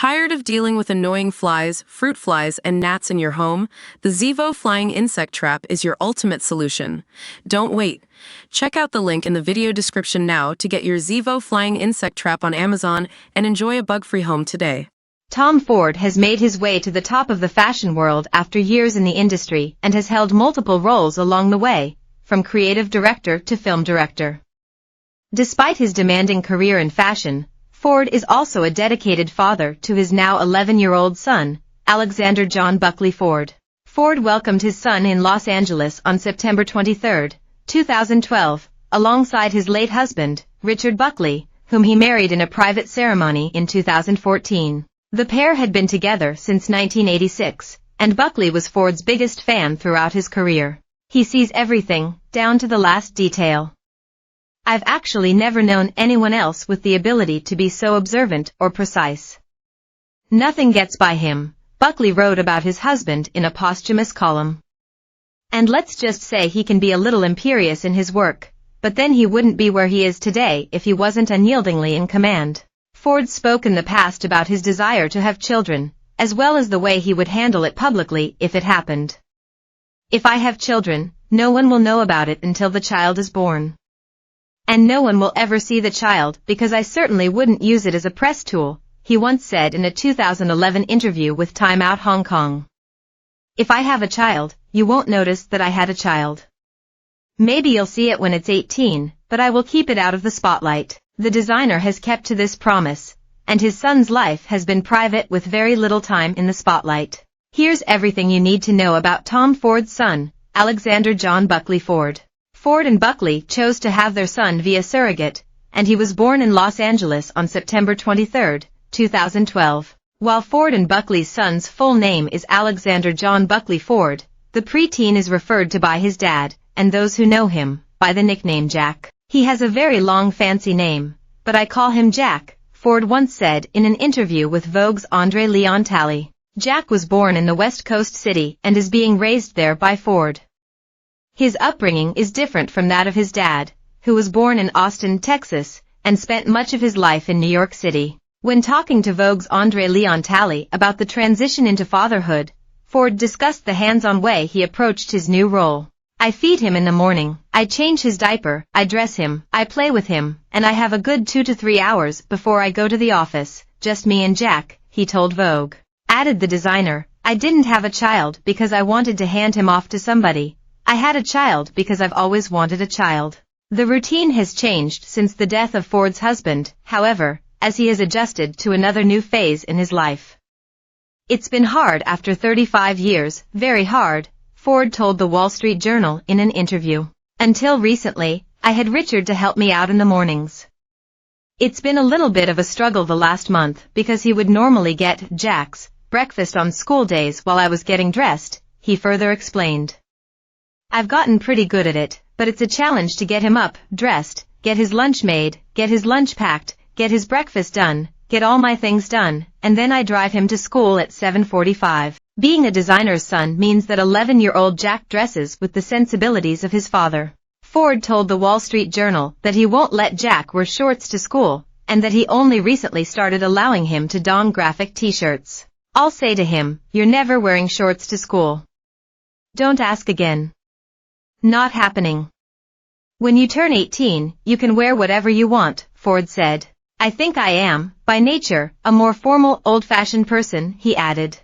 Tired of dealing with annoying flies, fruit flies, and gnats in your home? The Zevo Flying Insect Trap is your ultimate solution. Don't wait. Check out the link in the video description now to get your Zevo Flying Insect Trap on Amazon and enjoy a bug-free home today. Tom Ford has made his way to the top of the fashion world after years in the industry and has held multiple roles along the way, from creative director to film director. Despite his demanding career in fashion, Ford is also a dedicated father to his now 11-year-old son, Alexander John Buckley Ford. Ford welcomed his son in Los Angeles on September 23, 2012, alongside his late husband, Richard Buckley, whom he married in a private ceremony in 2014. The pair had been together since 1986, and Buckley was Ford's biggest fan throughout his career. He sees everything, down to the last detail. I've actually never known anyone else with the ability to be so observant or precise. Nothing gets by him, Buckley wrote about his husband in a posthumous column. And let's just say he can be a little imperious in his work, but then he wouldn't be where he is today if he wasn't unyieldingly in command. Ford spoke in the past about his desire to have children, as well as the way he would handle it publicly if it happened. If I have children, no one will know about it until the child is born. And no one will ever see the child because I certainly wouldn't use it as a press tool, he once said in a 2011 interview with Time Out Hong Kong. If I have a child, you won't notice that I had a child. Maybe you'll see it when it's 18, but I will keep it out of the spotlight. The designer has kept to this promise, and his son's life has been private with very little time in the spotlight. Here's everything you need to know about Tom Ford's son, Alexander John Buckley Ford. Ford and Buckley chose to have their son via surrogate, and he was born in Los Angeles on September 23, 2012. While Ford and Buckley's son's full name is Alexander John Buckley Ford, the preteen is referred to by his dad, and those who know him, by the nickname Jack. He has a very long fancy name, but I call him Jack, Ford once said in an interview with Vogue's Andre Leon Talley. Jack was born in the West Coast city and is being raised there by Ford. His upbringing is different from that of his dad, who was born in Austin, Texas, and spent much of his life in New York City. When talking to Vogue's Andre Leon Talley about the transition into fatherhood, Ford discussed the hands-on way he approached his new role. I feed him in the morning, I change his diaper, I dress him, I play with him, and I have a good 2 to 3 hours before I go to the office, just me and Jack, he told Vogue. Added the designer, I didn't have a child because I wanted to hand him off to somebody. I had a child because I've always wanted a child. The routine has changed since the death of Ford's husband, however, as he has adjusted to another new phase in his life. It's been hard after 35 years, very hard, Ford told the Wall Street Journal in an interview. Until recently, I had Richard to help me out in the mornings. It's been a little bit of a struggle the last month because he would normally get Jack's breakfast on school days while I was getting dressed, he further explained. I've gotten pretty good at it, but it's a challenge to get him up, dressed, get his lunch made, get his lunch packed, get his breakfast done, get all my things done, and then I drive him to school at 7:45. Being a designer's son means that 11-year-old Jack dresses with the sensibilities of his father. Ford told the Wall Street Journal that he won't let Jack wear shorts to school, and that he only recently started allowing him to don graphic t-shirts. I'll say to him, you're never wearing shorts to school. Don't ask again. Not happening. When you turn 18, you can wear whatever you want, Ford said. I think I am, by nature, a more formal, old-fashioned person, he added.